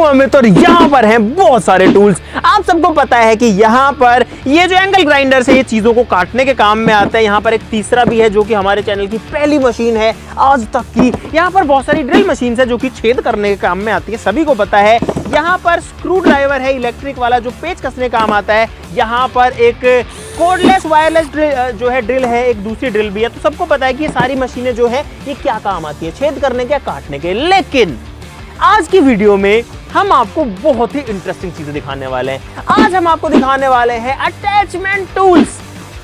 अमित और यहाँ पर हैं बहुत सारे टूल्स। आप सबको पता है कि यहाँ पर ये जो एंगल ग्राइंडर से ये चीजों को काटने के काम में आता है। यहाँ पर एक तीसरा भी है जो कि हमारे चैनल की पहली मशीन है आज तक की। यहाँ पर बहुत सारी ड्रिल मशीन है जो कि छेद करने के काम में आती है, सभी को पता है। यहाँ पर स्क्रू ड्राइवर है इलेक्ट्रिक वाला जो पेच कसने काम आता है। यहाँ पर एक कोडलेस वायरलेस जो है ड्रिल है, एक दूसरी ड्रिल भी है। तो सबको पता है कि ये सारी मशीनें जो है ये क्या काम आती है, छेद करने के, काटने के। लेकिन आज की वीडियो में हम आपको बहुत ही इंटरेस्टिंग चीजें दिखाने वाले हैं। आज हम आपको दिखाने वाले हैं अटैचमेंट टूल्स,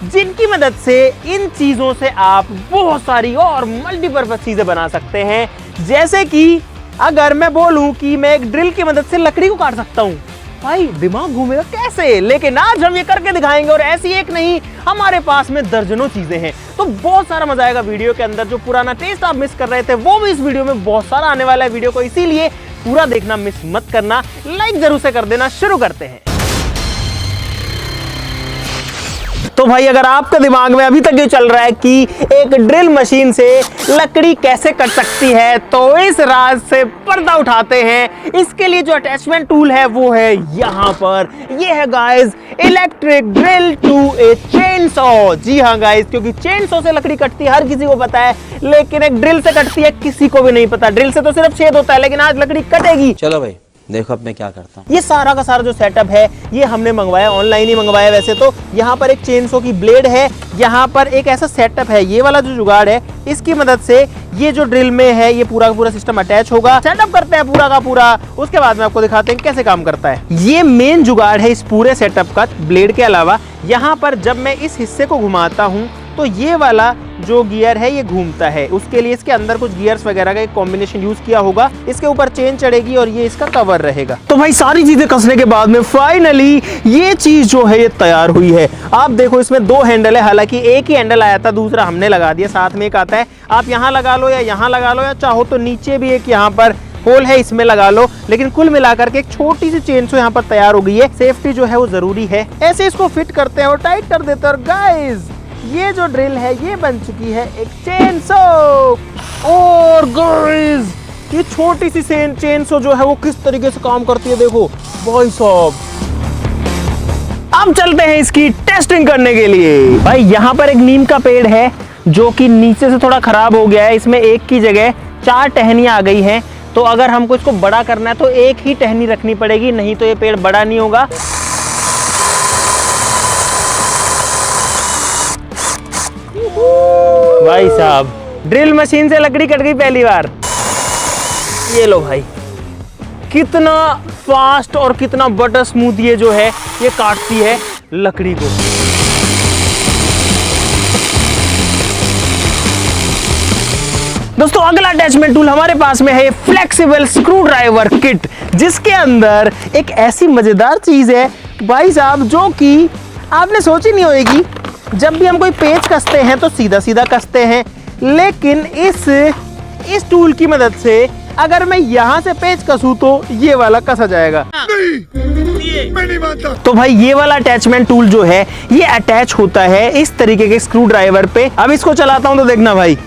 जिनकी मदद से इन चीजों से आप बहुत सारी और मल्टीपर्पज चीजें बना सकते हैं। जैसे कि अगर मैं बोलूं कि मैं एक ड्रिल की मदद से लकड़ी को काट सकता हूं, भाई दिमाग घूमेगा कैसे। लेकिन आज हम ये करके दिखाएंगे और ऐसी एक नहीं, हमारे पास में दर्जनों चीजें हैं। तो बहुत सारा मजा आएगा वीडियो के अंदर। जो पुराना टेस्ट आप मिस कर रहे थे वो भी इस वीडियो में बहुत सारा आने वाला है वीडियो को, इसीलिए पूरा देखना मिस मत करना। लाइक जरूर से कर देना। शुरू करते हैं। तो भाई अगर आपके दिमाग में अभी तक ये चल रहा है कि एक ड्रिल मशीन से लकड़ी कैसे कट सकती है, तो इस राज से पर्दा उठाते हैं। इसके लिए जो अटैचमेंट टूल है वो है यहाँ पर। ये है guys electric drill to a chain saw. जी हाँ गाइस, क्योंकि चेन सॉ से लकड़ी कटती है हर किसी को पता है, लेकिन एक ड्रिल से कटती है किसी को भी नहीं पता। ड्रिल से तो सिर्फ छेद होता है, लेकिन आज लकड़ी कटेगी। चलो भाई देखो अब मैं क्या करता हूँ। ये सारा का सारा जो सेटअप है ये हमने मंगवाया, ऑनलाइन ही मंगवाया वैसे तो। यहाँ पर एक चेन सॉ की ब्लेड है, यहाँ पर एक ऐसा सेटअप है, ये वाला जो जुगाड़ है इसकी मदद से ये जो ड्रिल में है ये पूरा का पूरा सिस्टम अटैच होगा। सेटअप करते हैं पूरा का पूरा, उसके बाद में आपको दिखाते हैं कैसे काम करता है। ये मेन जुगाड़ है इस पूरे सेटअप का। ब्लेड के अलावा यहाँ पर जब मैं इस हिस्से को घुमाता हूँ तो ये वाला जो गियर है ये घूमता है। उसके लिए इसके अंदर कुछ गियर्स वगैरह का एक कॉम्बिनेशन यूज किया होगा। इसके ऊपर चेन चढ़ेगी और ये इसका कवर रहेगा। तो भाई सारी चीजें कसने के बाद में फाइनली ये चीज जो है ये तैयार हुई है। आप देखो इसमें दो हैंडल है, हालांकि एक ही हैंडल आया था, दूसरा हमने लगा दिया। साथ में एक आता है, आप यहाँ लगा लो या यहाँ लगा लो, या चाहो तो नीचे भी एक यहाँ पर होल है इसमें लगा लो। लेकिन कुल मिलाकर के एक छोटी सी चेन सॉ यहाँ पर तैयार हो गई है। सेफ्टी जो है वो जरूरी है। ऐसे इसको फिट करते हैं और टाइट कर देते हैं। और गाइस ये जो ड्रिल है ये बन चुकी है एक चेन सॉ। और गाइस ये छोटी सी चेन सॉ जो है वो किस तरीके से काम करती है देखो भाई साहब। अब चलते हैं इसकी टेस्टिंग करने के लिए। भाई यहाँ पर एक नीम का पेड़ है जो कि नीचे से थोड़ा खराब हो गया है। इसमें एक की जगह 4 टहनियां आ गई हैं। तो अगर हमको इसको बड़ा करना है तो एक ही टहनी रखनी पड़ेगी, नहीं तो ये पेड़ बड़ा नहीं होगा। भाई साहब ड्रिल मशीन से लकड़ी कट गई पहली बार। ये लो भाई, कितना फास्ट और कितना बटर स्मूथ ये जो है ये काटती है लकड़ी को। दोस्तों अगला अटैचमेंट टूल हमारे पास में है फ्लेक्सिबल स्क्रू ड्राइवर किट, जिसके अंदर एक ऐसी मजेदार चीज है भाई साहब जो कि आपने सोची नहीं होगी। जब भी हम कोई पेच कसते हैं तो सीधा सीधा कसते हैं, लेकिन इस टूल की मदद से अगर मैं यहाँ से पेच कसूं तो ये वाला कसा जाएगा। नहीं, मैं नहीं मानता। तो भाई ये वाला अटैचमेंट टूल जो है ये अटैच होता है इस तरीके के स्क्रू ड्राइवर पे। अब इसको चलाता हूं तो देखना भाई,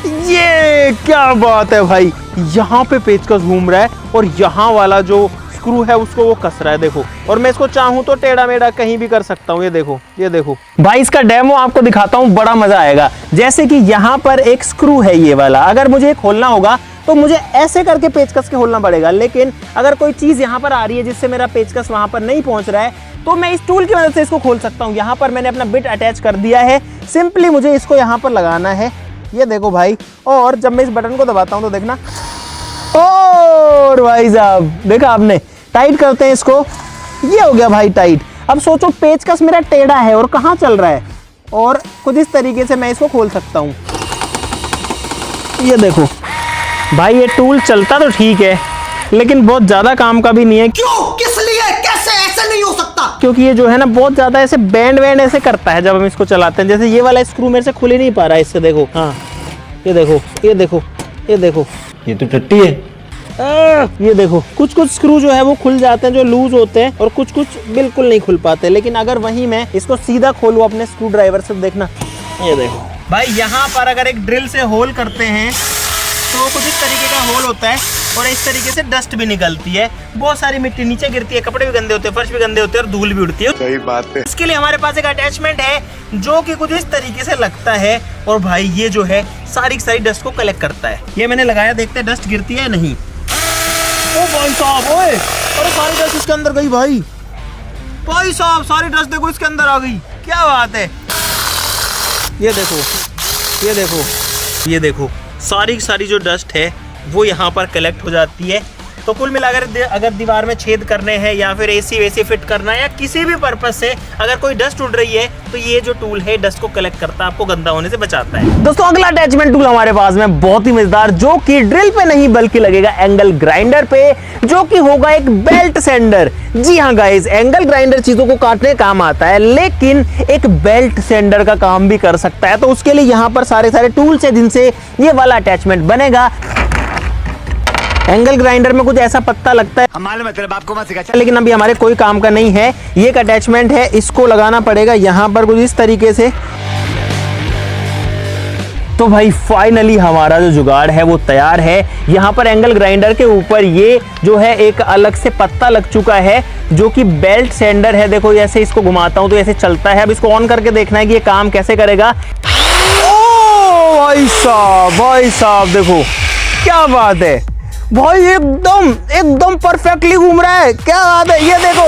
ये क्या बात है भाई। यहाँ पे पेचकस घूम रहा है और यहाँ वाला जो स्क्रू है उसको वो कस रहा है देखो। और मैं इसको चाहूं तो टेढ़ा मेढ़ा कहीं भी कर सकता हूँ। ये देखो, ये देखो भाई, इसका डेमो आपको दिखाता हूँ, बड़ा मजा आएगा। जैसे कि यहाँ पर एक स्क्रू है ये वाला, अगर मुझे खोलना होगा तो मुझे ऐसे करके पेचकस के खोलना पड़ेगा। लेकिन अगर कोई चीज यहाँ पर आ रही है जिससे मेरा पेचकस वहां पर नहीं पहुंच रहा है तो मैं इस टूल की मदद से इसको खोल सकता हूँ। यहाँ पर मैंने अपना बिट अटैच कर दिया है, सिंपली मुझे इसको यहाँ पर लगाना है। ये देखो भाई, और जब मैं इस बटन को दबाता हूँ तो देखना, और भाई साहब देखा आपने, टाइट करते हैं इसको, ये हो गया भाई टाइट। अब सोचो पेचकस मेरा टेढ़ा है और कहाँ चल रहा है, और कुछ इस तरीके से मैं इसको खोल सकता हूँ। ये देखो भाई, ये टूल चलता तो ठीक है लेकिन बहुत ज्यादा काम का भी नहीं है। क्यों, किस लिए, कैसे, ऐसे नहीं हो सकता। क्योंकि ये जो है ना बहुत ज्यादा ऐसे बैंड ऐसे करता है जब हम इसको चलाते हैं। जैसे ये वाला स्क्रू मेरे से खुल ही नहीं पा रहा है इससे, देखो। हाँ ये देखो, ये देखो, ये देखो, ये तो टट्टी है। ये देखो, कुछ कुछ स्क्रू जो है वो खुल जाते हैं जो लूज होते हैं, और कुछ कुछ बिल्कुल नहीं खुल पाते। लेकिन अगर वहीं मैं इसको सीधा खोलूं अपने स्क्रू ड्राइवर से, देखना, ये देखो भाई, यहाँ पर अगर एक ड्रिल से होल करते हैं तो कुछ इस तरीके का होल होता है। और इस तरीके से डस्ट भी निकलती है। बहुत सारी मिट्टी नीचे गिरती है, कपड़े भी गंदे होते हैं, फर्श भी गंदे होते हैं और धूल भी उड़ती है। सही बात है। इसके लिए हमारे पास एक अटैचमेंट है जो कि कुछ इस तरीके से लगता है और भाई ये जो है सारी डस्ट को कलेक्ट करता है। ये मैंने लगाया, देखते हैं डस्ट गिरती है नहीं। ओ भाई साहब, ओए अरे सारी डस्ट इसके अंदर गई भाई। भाई साहब सारी डस्ट देखो इसके अंदर आ गई, क्या बात है। ये देखो, ये देखो, ये देखो, सारी जो डस्ट है वो यहाँ पर कलेक्ट हो जाती है। तो कुल मिलाकर अगर दीवार में छेद करने हैं या फिर एसी वेसी फिट करना है या किसी भी पर्पस से अगर कोई डस्ट उड़ रही है तो ये जो टूल है डस्ट को कलेक्ट करता है, आपको गंदा होने से बचाता है। दोस्तों अगला अटैचमेंट टूल हमारे पास में बहुत ही मजेदार, जो कि ड्रिल पे नहीं बल्कि लगेगा एंगल ग्राइंडर पे, जो कि होगा एक बेल्ट सेंडर। जी हाँ गाइस, एंगल ग्राइंडर चीजों को काटने काम आता है लेकिन एक बेल्ट सेंडर का काम भी कर सकता है। तो उसके लिए यहाँ पर सारे टूल्स है जिनसे ये वाला अटैचमेंट बनेगा। एंगल ग्राइंडर में कुछ ऐसा पत्ता लगता है, हमारे मतलब आपको मत सिखा, लेकिन अभी हमारे कोई काम का नहीं है। ये एक अटैचमेंट है, इसको लगाना पड़ेगा यहाँ पर कुछ इस तरीके से। तो भाई फाइनली हमारा जो जुगाड़ है वो तैयार है। यहाँ पर एंगल ग्राइंडर के ऊपर ये जो है एक अलग से पत्ता लग चुका है जो कि बेल्ट सेंडर है। देखो ऐसे इसको घुमाता हूँ तो ऐसे चलता है। अब इसको ऑन करके देखना है कि ये काम कैसे करेगा। ओ भाई साहब देखो क्या बात है भाई, एकदम परफेक्टली घूम रहा है, क्या बात है। ये देखो,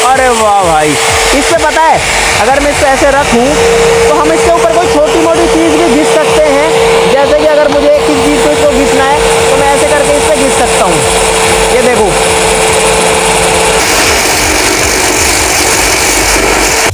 अरे वाह भाई। इस पे पता है अगर मैं इसको ऐसे रखूं तो हम इसके ऊपर कोई छोटी मोटी चीज भी घिस सकते हैं। जैसे कि अगर मुझे किसी चीज को इसको घिसना है तो मैं ऐसे करके इस पे घिस सकता हूँ। ये देखो,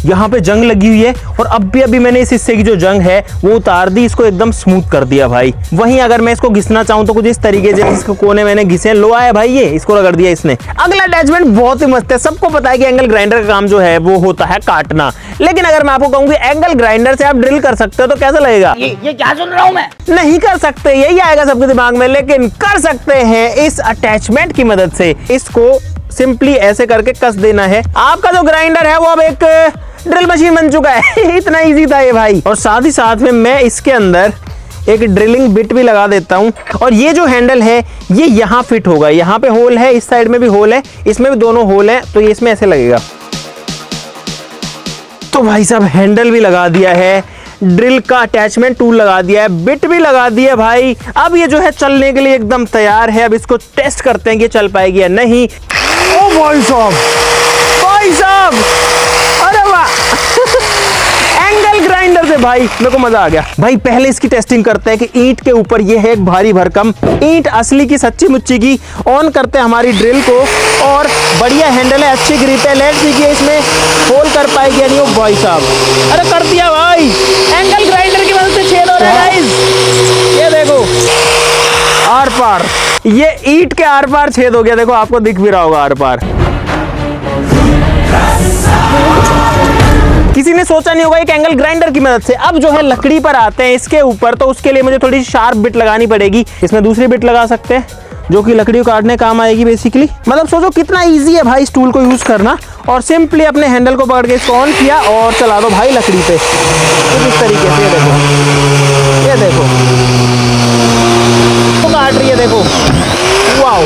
यहाँ पे जंग लगी हुई है और अभी मैंने इस हिस्से की जो जंग है वो उतार दी, इसको एकदम स्मूथ कर दिया भाई। वहीं अगर मैं इसको घिसना चाहूँ तो कुछ इस तरीके से इसको कोने मैंने घिसे, लो आया भाई, ये इसको रगड़ दिया इसने। अगला अटैचमेंट बहुत ही मस्त है। सबको पता है कि एंगल ग्राइंडर का काम जो है वो होता है काटना, लेकिन अगर मैं आपको कहूँ कि एंगल ग्राइंडर से आप ड्रिल कर सकते हो तो कैसा लगेगा? ये क्या सुन रहा हूँ मैं? नहीं कर सकते, यही आएगा सबके दिमाग में, लेकिन कर सकते हैं इस अटैचमेंट की मदद से। इसको सिंपली ऐसे करके कस देना है। आपका जो ग्राइंडर है वो अब एक ड्रिल मशीन बन चुका है। इतना इजी था ये भाई। और साथ ही साथ में मैं इसके अंदर एक ड्रिलिंग बिट भी लगा देता हूं और ये जो हैंडल है ये यहाँ फिट होगा। यहाँ पे होल है, इस साइड में भी होल है, इसमें भी दोनों होल है, तो ये इसमें ऐसे लगेगा। तो भाई साहब हैंडल भी लगा दिया है, ड्रिल का अटैचमेंट टूल लगा दिया है, बिट भी लगा दिया भाई। अब ये जो है चलने के लिए एकदम तैयार है। अब इसको टेस्ट करते हैं कि चल पाएगी या नहीं। ओ भाई साहब, भाई साहब, अरे वाह। एंगल ग्राइंडर से भाई मेरे को मजा आ गया। भाई पहले इसकी टेस्टिंग करते हैं कि ईंट के ऊपर ये है एक भारी भरकम ईंट, असली की सच्ची मुच्ची की। ऑन करते हैं हमारी ड्रिल को और बढ़िया हैंडल है, अच्छी ग्रिप है। लेट्स सी कि इसमें होल कर पाएगी या नहीं। ओ भाई साहब, अरे कर दिया भाई, एंगल ग्राइंडर की मदद से छेद हो रहा है गाइस। ये देखो आर पार, ये ईंट के आर पार छेद हो गया। देखो आपको दिख भी रहा होगा आर पार। किसी ने सोचा नहीं होगा एक एंगल ग्राइंडर की मदद से। अब जो है लकड़ी पर आते हैं इसके ऊपर, तो उसके लिए मुझे थोड़ी शार्प बिट लगानी पड़ेगी। इसमें दूसरी बिट लगा सकते हैं जो कि लकड़ी को काटने काम आएगी बेसिकली। मतलब सोचो कितना इजी है भाई इस टूल को यूज करना। और सिंपली अपने हैंडल को पकड़ के इसको ऑन किया और चला दो भाई लकड़ी पे इस तरीके से। ये देखो तो काट रही है, देखो वाओ।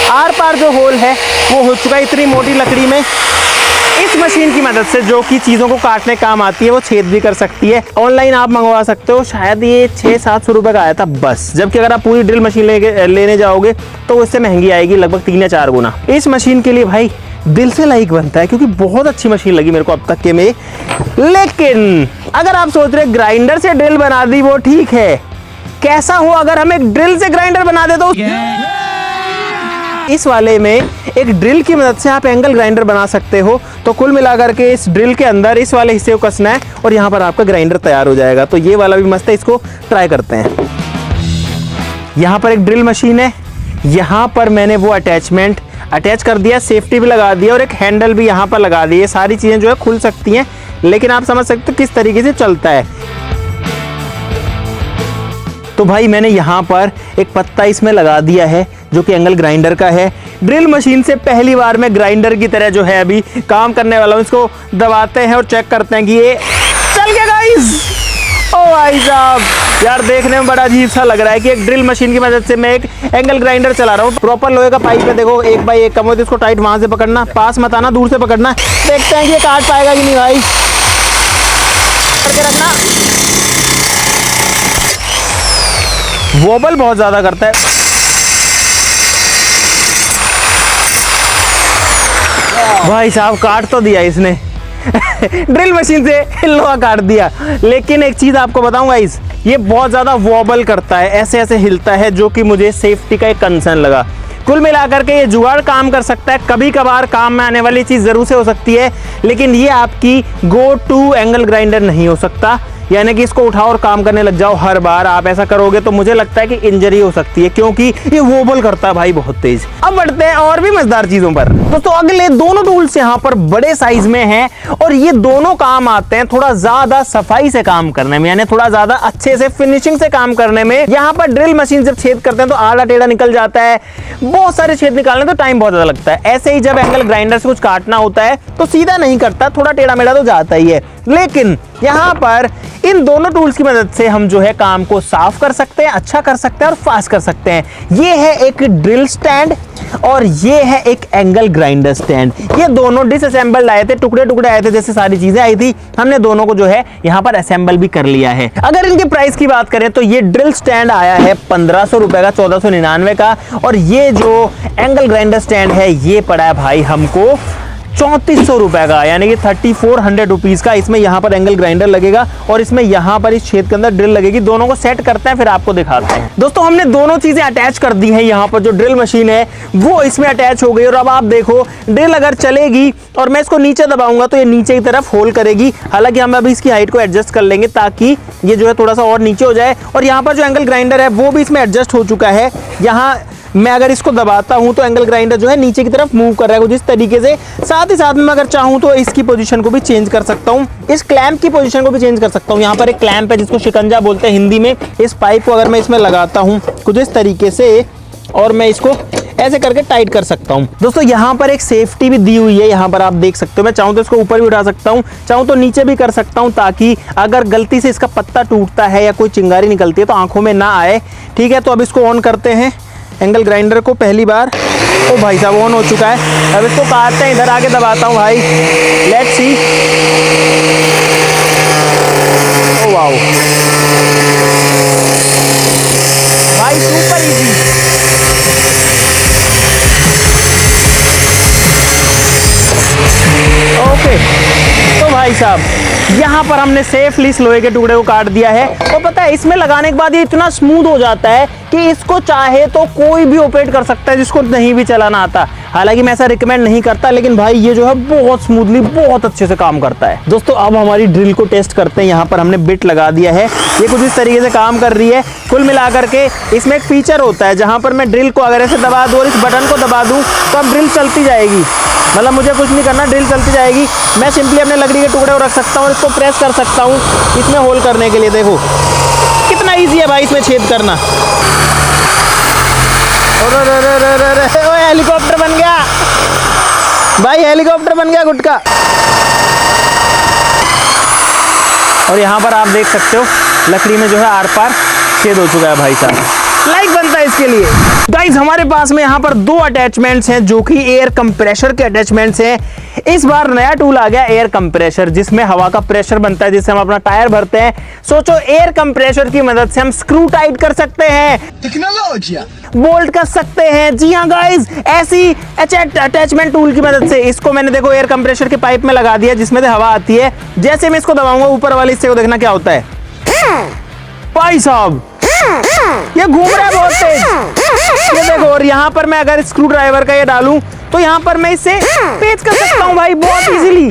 आर पार जो होल है वो हो चुका है इतनी मोटी लकड़ी में। इस मशीन की मदद से जो कि चीज़ों को काटने काम आती है वो छेद भी कर सकती है। ऑनलाइन आप मंगवा सकते हो, शायद ये 600-700 रुपये का आया था बस। जबकि अगर आप पूरी ड्रिल मशीन लेने जाओगे तो उससे महंगी आएगी लगभग 3 या 4 गुना। इस मशीन के लिए भाई दिल से लाइक बनता है क्योंकि बहुत अच्छी मशीन लगी मेरे को अब तक के में। लेकिन अगर आप सोच रहे ग्राइंडर से ड्रिल बना दी वो ठीक है, कैसा हो अगर हम एक ड्रिल से ग्राइंडर बना दे तो इस वाले में एक ड्रिल की मदद से आप एंगल ग्राइंडर बना सकते हो। तो कुल मिलाकर के इस ड्रिल के अंदर इस वाले हिस्से को कसना है और यहाँ पर आपका ग्राइंडर तैयार हो जाएगा। तो ये वाला भी मस्त है, इसको ट्राई करते हैं। यहाँ पर एक ड्रिल मशीन है, यहाँ पर मैंने वो अटैचमेंट अटैच कर दिया, सेफ्टी भी लगा दिया और एक हैंडल भी यहाँ पर लगा दी। ये सारी चीज़ें जो है खुल सकती हैं, लेकिन आप समझ सकते हो किस तरीके से चलता है। तो भाई मैंने यहाँ पर एक पत्ता इसमें लगा दिया है जो कि एंगल ग्राइंडर का है। ड्रिल मशीन से पहली बार मैं ग्राइंडर की तरह जो है अभी काम करने वाला हूँ। इसको दबाते हैं और चेक करते हैं कि ये चल गया गाइस। ओ भाई साहब, यार देखने में बड़ा अजीब सा लग रहा है कि एक ड्रिल मशीन की मदद से मैं एक एंगल ग्राइंडर चला रहा हूँ। प्रॉपर लोहे का पाइप है, देखो 1 बाई 1 कम हो, इसको टाइट वहां से पकड़ना, पास मत आना, दूर से पकड़ना। देखते हैं कि ये काट पाएगा कि नहीं भाई। करके रखना, वोबल बहुत ज्यादा करता है। भाई साहब काट तो दिया इसने ड्रिल मशीन से लोहा काट दिया। लेकिन एक चीज आपको बताऊं गाइस, ये बहुत ज्यादा वॉबल करता है, ऐसे ऐसे हिलता है, जो कि मुझे सेफ्टी का एक कंसर्न लगा। कुल मिलाकर के ये जुगाड़ काम कर सकता है, कभी कभार काम में आने वाली चीज जरूर से हो सकती है, लेकिन ये आपकी गो टू एंगल ग्राइंडर नहीं हो सकता। यानी कि इसको उठाओ और काम करने लग जाओ हर बार, आप ऐसा करोगे तो मुझे लगता है कि इंजरी हो सकती है, क्योंकि ये वोबल करता है भाई बहुत तेज। अब बढ़ते हैं और भी मजेदार चीजों पर। दोस्तों अगले दोनों टूल्स यहाँ पर बड़े साइज में हैं और ये दोनों काम आते हैं थोड़ा ज्यादा सफाई से काम करने में, यानी थोड़ा ज्यादा अच्छे से फिनिशिंग से काम करने में। यहाँ पर ड्रिल मशीन जब छेद करते हैं तो आड़ा टेढ़ा निकल जाता है, बहुत सारे छेद निकालने तो टाइम बहुत ज्यादा लगता है। ऐसे ही जब एंगल ग्राइंडर से कुछ काटना होता है तो सीधा नहीं करता, थोड़ा टेढ़ा मेढ़ा तो जाता ही है। लेकिन यहाँ पर इन दोनों टूल्स की मदद से हम जो है काम को साफ कर सकते हैं, अच्छा कर सकते हैं और फास्ट कर सकते हैं। ये है एक ड्रिल स्टैंड और ये है एक एंगल ग्राइंडर स्टैंड। ये दोनों डिसअसेंबल्ड आए थे, टुकड़े टुकड़े आए थे, जैसे सारी चीजें आई थी, हमने दोनों को जो है यहाँ पर असेंबल भी कर लिया है। अगर इनके प्राइस की बात करें तो ये ड्रिल स्टैंड आया है 1500 रुपए का, 1499 का, और ये जो एंगल ग्राइंडर स्टैंड है ये पड़ा है भाई हमको 3400 रुपए का, यानी कि 3400 रुपीज का। इसमें यहाँ पर एंगल ग्राइंडर लगेगा और इसमें यहाँ पर इस छेद के अंदर ड्रिल लगेगी। दोनों को सेट करते हैं फिर आपको दिखाते हैं। दोस्तों हमने दोनों चीजें अटैच कर दी हैं, यहाँ पर जो ड्रिल मशीन है वो इसमें अटैच हो गई और अब आप देखो ड्रिल अगर चलेगी और मैं इसको नीचे दबाऊंगा तो ये नीचे की तरफ होल करेगी। हालांकि हम अभी इसकी हाइट को एडजस्ट कर लेंगे ताकि ये जो है थोड़ा सा और नीचे हो जाए। और यहाँ पर जो एंगल ग्राइंडर है वो भी इसमें एडजस्ट हो चुका है। यहाँ मैं अगर इसको दबाता हूं तो एंगल ग्राइंडर जो है नीचे की तरफ मूव कर रहा है कुछ इस तरीके से। साथ ही साथ में अगर चाहूं तो इसकी पोजीशन को भी चेंज कर सकता हूं, इस क्लैंप की पोजीशन को भी चेंज कर सकता हूं। यहाँ पर एक क्लैंप है जिसको शिकंजा बोलते हैं हिंदी में। इस पाइप को अगर मैं इसमें लगाता हूं कुछ इस तरीके से और मैं इसको ऐसे करके टाइट कर सकता हूं। दोस्तों यहाँ पर एक सेफ्टी भी दी हुई है, यहाँ पर आप देख सकते हो। मैं चाहूं तो इसको ऊपर भी उठा सकता हूं, चाहूं तो नीचे भी कर सकता हूं, ताकि अगर गलती से इसका पत्ता टूटता है या कोई चिंगारी निकलती है तो आंखों में ना आए। ठीक है, तो अब इसको ऑन करते हैं एंगल ग्राइंडर को पहली बार। ओ भाई साहब ऑन हो चुका है। अब इसको काटते हैं, इधर आके दबाता हूँ भाई, लेट्स सी। ओ वाओ भाई सुपर इजी। ओके तो भाई साहब यहाँ पर हमने सेफली इस लोहे के टुकड़े को काट दिया है। और पता है इसमें लगाने के बाद ये इतना स्मूथ हो जाता है कि इसको चाहे तो कोई भी ऑपरेट कर सकता है जिसको नहीं भी चलाना आता। हालांकि मैं ऐसा रिकमेंड नहीं करता, लेकिन भाई ये जो है बहुत स्मूथली बहुत अच्छे से काम करता है। दोस्तों अब हमारी ड्रिल को टेस्ट करते हैं। यहाँ पर हमने बिट लगा दिया है, ये कुछ इस तरीके से काम कर रही है। कुल मिलाकर के इसमें एक फीचर होता है जहाँ पर मैं ड्रिल को अगर ऐसे दबा दूँ और इस बटन को दबा दूँ तो अब ड्रिल चलती जाएगी। मतलब मुझे कुछ नहीं करना, ड्रिल चलती जाएगी। मैं सिंपली अपने लकड़ी के टुकड़े को रख सकता हूँ और इसको प्रेस कर सकता हूँ इसमें होल करने के लिए। देखो कितना इजी है भाई इसमें छेद करना। हेलीकॉप्टर बन गया भाई, हेलीकॉप्टर बन गया गुटका। और यहाँ पर आप देख सकते हो लकड़ी में जो है आर पार छेद हो चुका है भाई साहब। लाइक बनता है इसके लिए। गाइस हमारे पास में यहाँ पर दो अटैचमेंट्स हैं जो कि एयर कंप्रेशर के अटैचमेंट्स हैं। इस बार नया टूल आ गया एयर कंप्रेशर, जिसमें हवा का प्रेशर बनता है जिससे हम अपना टायर भरते हैं। सोचो एयर कंप्रेशर की मदद से हम स्क्रू टाइट कर सकते हैं, टेक्नोलॉजी बोल्ट कर सकते हैं। जी हाँ गाइस, ऐसी अटैचमेंट टूल की मदद से इसको मैंने देखो एयर कंप्रेशर के पाइप में लगा दिया जिसमें से हवा आती है। जैसे मैं इसको दबाऊंगा ऊपर वाले हिस्से को देखना क्या होता है भाई साहब, ये घूम रहा है बहुत तेज। ये देखो, और यहाँ पर मैं अगर स्क्रू ड्राइवर का ये डालूं तो यहाँ पर मैं इससे पेच कर सकता हूँ भाई बहुत इजीली,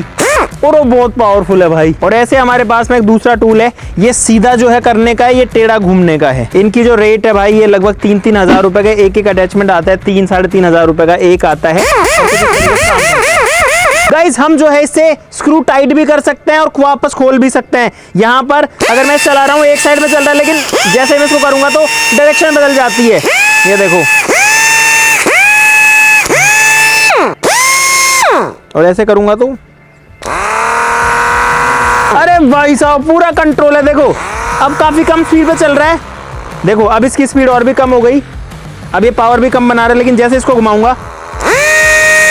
और वो बहुत पावरफुल है भाई। और ऐसे हमारे पास में एक दूसरा टूल है, ये सीधा जो है करने का है, ये टेढ़ा घूमने का है। इनकी जो रेट है भाई ये लगभग 3-3 हजार रुपए का एक एक अटैचमेंट आता है, 3-3.5 हजार रुपए का एक आता है। गाइस हम जो है इससे स्क्रू टाइट भी कर सकते हैं और वापस खोल भी सकते हैं। यहाँ पर अगर मैं चला रहा हूँ एक साइड में चल रहा है, लेकिन जैसे मैं इसको करूंगा तो डायरेक्शन बदल जाती है। ये देखो, और ऐसे करूंगा तो अरे भाई साहब पूरा कंट्रोल है। देखो अब काफी कम स्पीड पे चल रहा है। देखो अब इसकी स्पीड और भी कम हो गई, अब ये पावर भी कम बना रहा है, लेकिन जैसे इसको घुमाऊंगा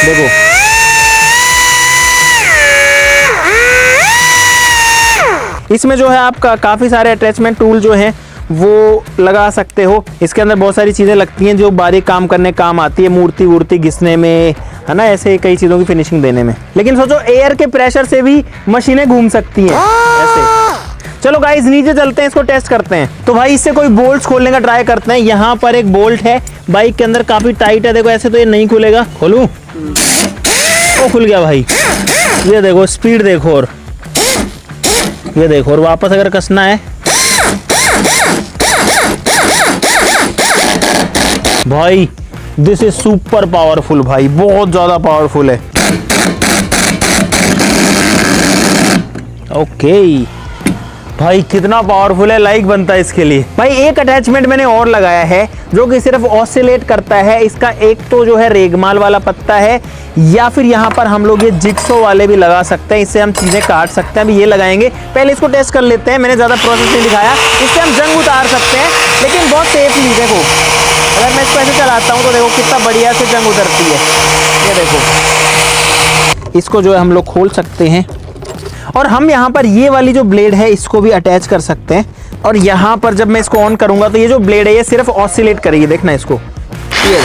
देखो इसमें जो है आपका काफी सारे अटैचमेंट टूल जो हैं वो लगा सकते हो। इसके अंदर बहुत सारी चीजें लगती हैं जो बारीक काम करने काम आती है, मूर्ति वूर्ति घिसने में, है ना, ऐसे कई चीजों की फिनिशिंग देने में। लेकिन सोचो एयर के प्रेशर से भी मशीनें घूम सकती हैं ऐसे। चलो गाइस नीचे चलते हैं, इसको टेस्ट करते हैं। तो भाई इससे कोई बोल्ट्स खोलने का ट्राई करते हैं। यहाँ पर एक बोल्ट है बाइक के अंदर, काफी टाइट है, देखो ऐसे तो ये नहीं खुलेगा। खोलूं? ओ खुल गया भाई, ये देखो स्पीड देखो, और ये देखो, और वापस अगर कसना है भाई, दिस इज सुपर पावरफुल भाई, बहुत ज्यादा पावरफुल है। ओके भाई कितना पावरफुल है, लाइक बनता है इसके लिए। भाई एक अटैचमेंट मैंने और लगाया है जो कि सिर्फ ऑसिलेट करता है। इसका एक तो जो है रेगमाल वाला पत्ता है, या फिर यहाँ पर हम लोग ये जिक्सो वाले भी लगा सकते हैं, इससे हम चीजें काट सकते हैं। अभी ये लगाएंगे, पहले इसको टेस्ट कर लेते हैं। मैंने ज्यादा प्रोसेस नहीं दिखाया, इससे हम जंग उतार सकते हैं, लेकिन बहुत सेफली। देखो अगर मैं इसको ऐसे चलाता हूँ तो देखो कितना बढ़िया से जंग उतरती है। ये देखो, इसको जो है हम लोग खोल सकते हैं, और हम यहाँ पर ये वाली जो ब्लेड है इसको भी अटैच कर सकते हैं। और यहाँ पर जब मैं इसको ऑन करूंगा तो ये जो ब्लेड है ये सिर्फ ऑसिलेट करेगी, देखना इसको, ये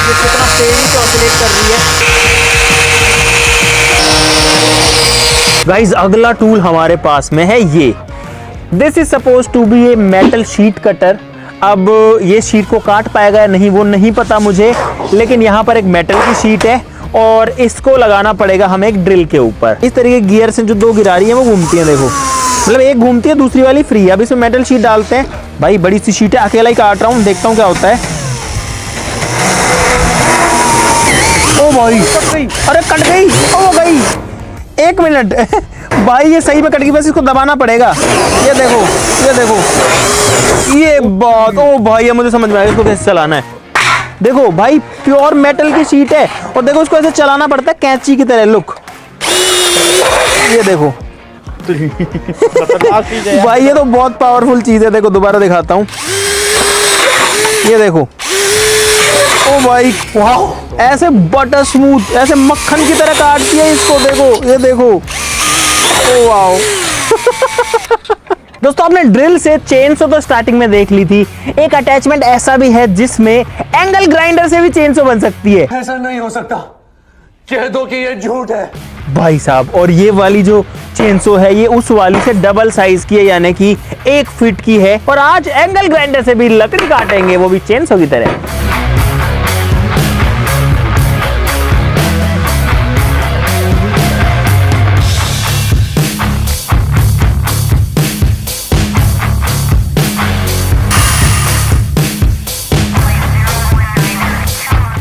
कितना तेजी से ऑसिलेट कर रही है। गाइस अगला टूल हमारे पास में है ये, this is suppose to be a metal sheet cutter. अब ये शीट को काट पाएगा या नहीं वो नहीं पता मुझे, लेकिन यहाँ पर एक मेटल की शीट है और इसको लगाना पड़ेगा हमें एक ड्रिल के ऊपर। इस तरीके की गियर से जो दो गिरारी है वो घूमती है, देखो मतलब एक घूमती है दूसरी वाली फ्री है। अब इसमें मेटल शीट डालते हैं। भाई बड़ी सी शीट है, अकेला ही काट रहा हूँ, देखता हूँ क्या होता है। ओ भाई अरे कट गई, ओ गई, एक मिनट भाई ये सही में कट गई, बस इसको दबाना पड़ेगा। ये देखो ये देखो, ये बात, ओ भाई ये मुझे समझ में आया इसको कैसे चलाना है। देखो भाई प्योर मेटल की शीट है, और देखो इसको ऐसे चलाना पड़ता है कैंची की तरह। लुक ये देखो भाई ये तो बहुत पावरफुल चीज है। देखो दोबारा दिखाता हूँ, ये देखो, ओ भाई वाह, ऐसे बटर स्मूथ, ऐसे मक्खन की तरह काटती है इसको। देखो ये देखो, ओ वाओ दोस्तों आपने ड्रिल से चेनसो तो स्टार्टिंग में देख ली थी, एक अटैचमेंट ऐसा भी है जिसमें एंगल ग्राइंडर से भी चेनसो बन सकती है। ऐसा नहीं हो सकता, कह दो कि ये झूठ है भाई साहब। और ये वाली जो चेनसो है ये उस वाली से डबल साइज की है, यानी कि 1 फीट की है। और आज एंगल ग्राइंडर से भी लकड़ी काटेंगे, वो भी चेनसो की तरह।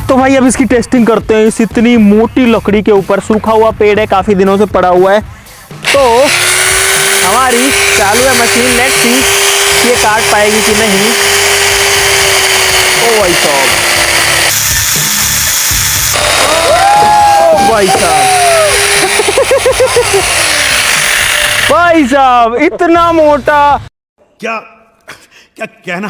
तो भाई अब इसकी टेस्टिंग करते हैं। इस इतनी मोटी लकड़ी के ऊपर, सूखा हुआ पेड़ है, काफी दिनों से पड़ा हुआ है, तो हमारी चालू है मशीन। लेट्स सी ये काट पाएगी कि नहीं। ओ भाई साहब, ओ भाई साहब भाई साहब इतना मोटा, क्या क्या कहना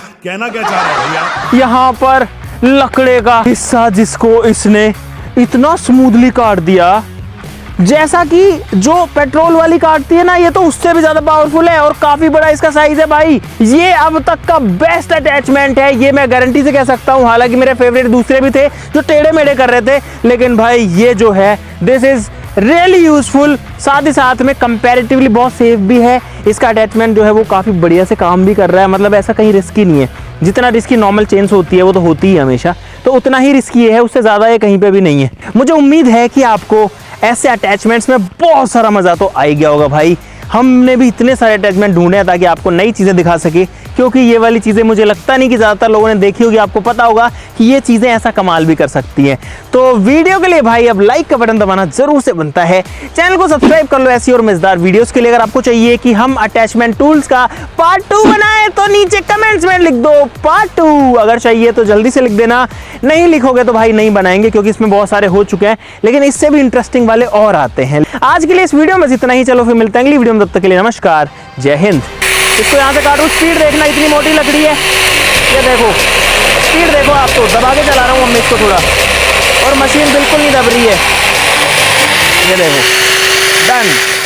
क्या चाह रहे हैं भैया? यहाँ पर लकड़े का हिस्सा जिसको इसने इतना स्मूथली काट दिया, जैसा कि जो पेट्रोल वाली काटती है ना, ये तो उससे भी ज्यादा पावरफुल है, और काफी बड़ा इसका साइज है भाई। ये अब तक का बेस्ट अटैचमेंट है, ये मैं गारंटी से कह सकता हूँ। हालांकि मेरे फेवरेट दूसरे भी थे जो टेढ़े मेढ़े कर रहे थे, लेकिन भाई ये जो है दिस इज रियली यूजफुल। साथ ही साथ में कंपैरेटिवली बहुत सेफ भी है। इसका अटैचमेंट जो है वो काफी बढ़िया से काम भी कर रहा है, मतलब ऐसा कहीं रिस्की नहीं है। जितना रिस्की नॉर्मल चेन्स होती है वो तो होती ही हमेशा, तो उतना ही रिस्की है, उससे ज्यादा ये कहीं पे भी नहीं है। मुझे उम्मीद है कि आपको ऐसे अटैचमेंट्स में बहुत सारा मजा तो आ ही गया होगा भाई। हमने भी इतने सारे अटैचमेंट ढूंढे हैं ताकि आपको नई चीजें दिखा सके, क्योंकि ये वाली चीजें मुझे लगता नहीं कि ज्यादातर लोगों ने देखी होगी। आपको पता होगा कि ये चीजें ऐसा कमाल भी कर सकती हैं। तो वीडियो के लिए भाई अब लाइक का बटन दबाना जरूर से बनता है। चैनल को सब्सक्राइब कर लो ऐसी और मजेदार वीडियोस के लिए। अगर आपको चाहिए कि हम अटैचमेंट टूल्स का पार्ट 2 बनाए तो नीचे कमेंट्स में लिख दो पार्ट 2। अगर चाहिए तो जल्दी से लिख देना, नहीं लिखोगे तो भाई नहीं बनाएंगे, क्योंकि इसमें बहुत सारे हो चुके हैं, लेकिन इससे भी इंटरेस्टिंग वाले और आते हैं। आज के लिए इस वीडियो में इतना ही। चलो फिर मिलते हैं अगली वीडियो में, तब तक के लिए नमस्कार, जय हिंद। इसको यहाँ से काटूँ, स्पीड देखना, इतनी मोटी लकड़ी है। ये देखो स्पीड देखो, आप तो दबा के चला रहा हूँ मैं इसको थोड़ा, और मशीन बिल्कुल नहीं दब रही है। ये देखो, डन।